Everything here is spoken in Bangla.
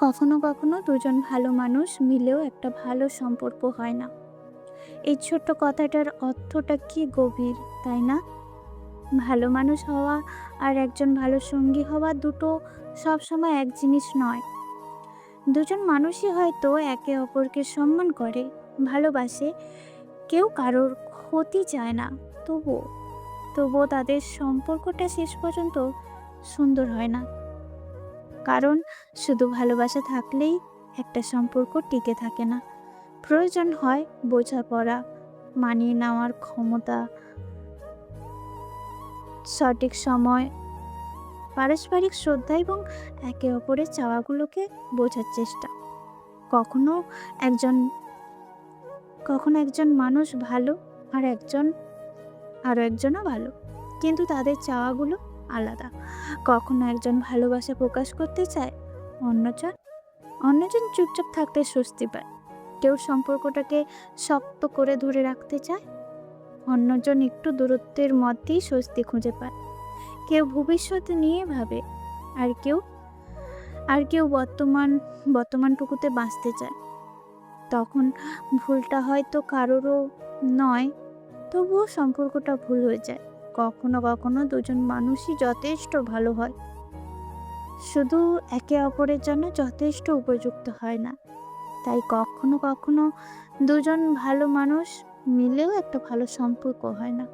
কখনো কখনো দুজন ভালো মানুষ মিলেও একটা ভালো সম্পর্ক হয় না। এই ছোট্ট কথাটার অর্থটা কি গভীর, তাই না? ভালো মানুষ হওয়া আর একজন ভালো সঙ্গী হওয়া দুটো সবসময় এক জিনিস নয়। দুজন মানুষই হয়তো একে অপরকে সম্মান করে, ভালোবাসে, কেউ কারোর ক্ষতি চায় না। তবুও তবুও তাদের সম্পর্কটা শেষ পর্যন্ত সুন্দর হয় না। কারণ শুধু ভালোবাসা থাকলেই একটা সম্পর্ক টিকে থাকে না। প্রয়োজন হয় বোঝাপড়া, মানিয়ে নেওয়ার ক্ষমতা, সঠিক সময়, পারস্পরিক শ্রদ্ধা এবং একে অপরের চাওয়াগুলোকে বোঝার চেষ্টা। কখনো একজন কখনো একজন মানুষ ভালো, আর আরো একজনও ভালো, কিন্তু তাদের চাওয়াগুলো আলাদা। কখনো একজন ভালোবাসা প্রকাশ করতে চায়, অন্যজন অন্যজন চুপচাপ থাকতে স্বস্তি পায়। কেউ সম্পর্কটাকে শক্ত করে ধরে রাখতে চায়, অন্যজন একটু দূরত্বের মধ্যেই স্বস্তি খুঁজে পায়। কেউ ভবিষ্যৎ নিয়ে ভাবে, আর কেউ আর কেউ বর্তমানটুকুতে বাঁচতে চায়। তখন ভুলটা হয়তো কারোরও নয়, তবুও সম্পর্কটা ভুল হয়ে যায়। কখনো কখনো দুজন মানুষই যথেষ্ট ভালো হয়, শুধু একে অপরের জন্য যথেষ্ট উপযুক্ত হয় না। তাই কখনো কখনো দুজন ভালো মানুষ মিলেও একটা ভালো সম্পর্ক হয় না।